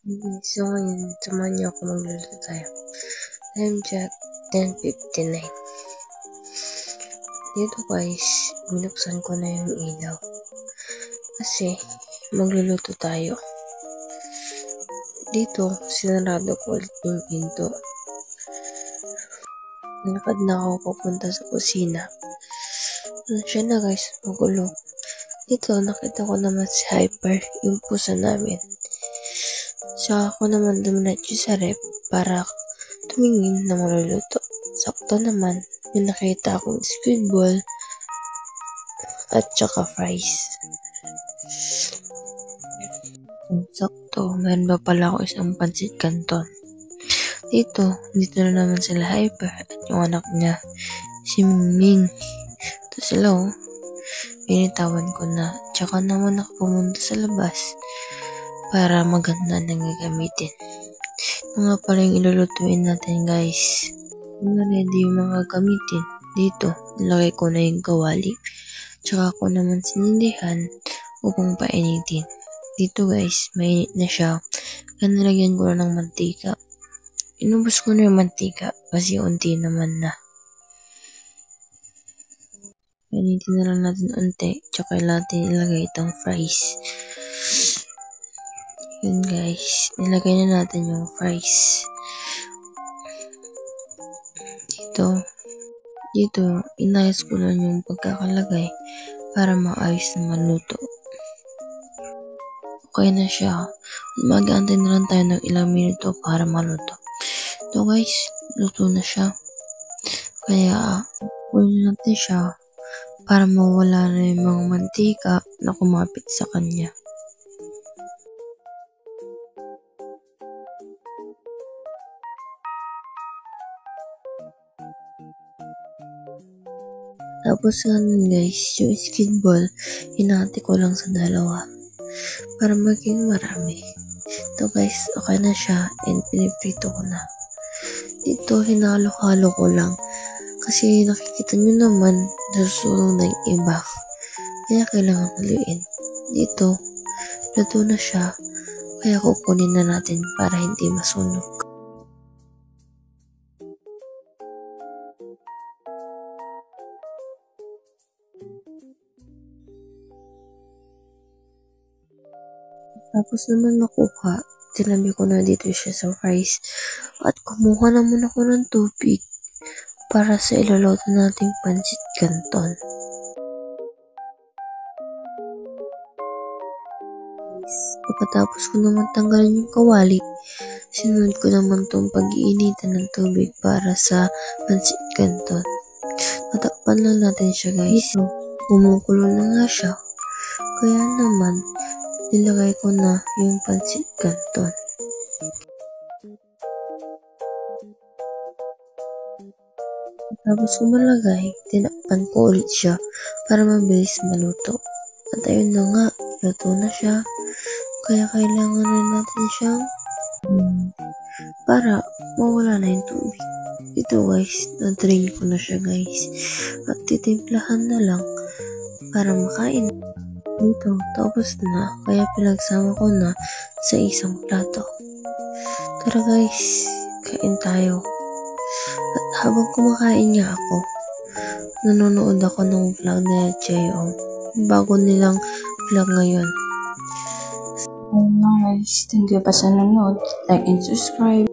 Okay, so ngayon, samahan niyo ako magluluto tayo. Time check, 10:59. Dito guys, binuksan ko na yung ilaw. Kasi, magluluto tayo. Dito, sinarado ko ulit yung pinto. Nalakad na ako papunta sa kusina. Siya na guys, magulo. Dito, nakita ko naman si Hyper, yung pusa namin. Saka ako naman dumiretso sa rep para tumingin na maluluto. Sakto naman, may nakita akong squid ball at saka fries. Sakto, meron pa pala ako isang pancit canton. Dito na naman sila Hyper at yung anak niya, si Mingming. Ito sila binitawan ko na. Tsaka naman ako pumunta sa labas para maganda nang gagamitin. Ito nga pala yung ilulutuin natin guys. Ready yung mga gamitin. Dito, nilagay ko na yung kawali. Tsaka ako naman sinindihan upang painitin. Dito guys, mainit na siya. Kaya nilagyan ko na ng mantika. Inubos ko na yung mantika kasi unti naman na. Painitin na lang natin unti. Tsaka natin ilagay itong fries. Yun guys, nilagay na natin yung fries. Dito, inayos ko lang yung pagkakalagay para maayos na maluto. Okay na siya. Mag-aantay na lang tayo ng ilang minuto para maluto. Ito guys, luto na siya. Kaya, kunin natin siya para mawala na yung mga mantika na kumapit sa kanya. Tapos ganun guys, yung squid ball, hinati ko lang sa dalawa para maging marami. Ito guys, okay na siya and piniprito ko na. Dito, hinalo-halo ko lang kasi nakikita nyo naman nasusulong na yung iba. Kaya kailangan haluin. Dito, luto na siya kaya kukunin na natin para hindi masunog. Tapos naman makuha, tinabi ko na dito siya sa fries at kumuha naman ako ng tubig para sa iluluto nating pancit canton. Pagkatapos ko naman tanggalin yung kawali, sinunod ko naman tong pag-iinitan ng tubig para sa pancit canton. Tatakpan lang natin siya guys. Kumukulo na nga siya. Kaya naman, nilagay ko na yung pancit canton. Tapos ko malagay, tinakpan ko ulit siya para mabilis maluto. At ayun na nga, luto na siya. Kaya kailangan na natin siyang para mawala na yung tubig. Ito guys, na-drain ko na siya guys. At titimplahan na lang para makain. Dito, tapos na. Kaya pinagsama ko na sa isang plato. Tara guys, kain tayo. At habang kumakain nga ako, nanonood ako ng vlog na J.O. Bago nilang vlog ngayon. So guys, thank you pa sa nanonood. Like and subscribe.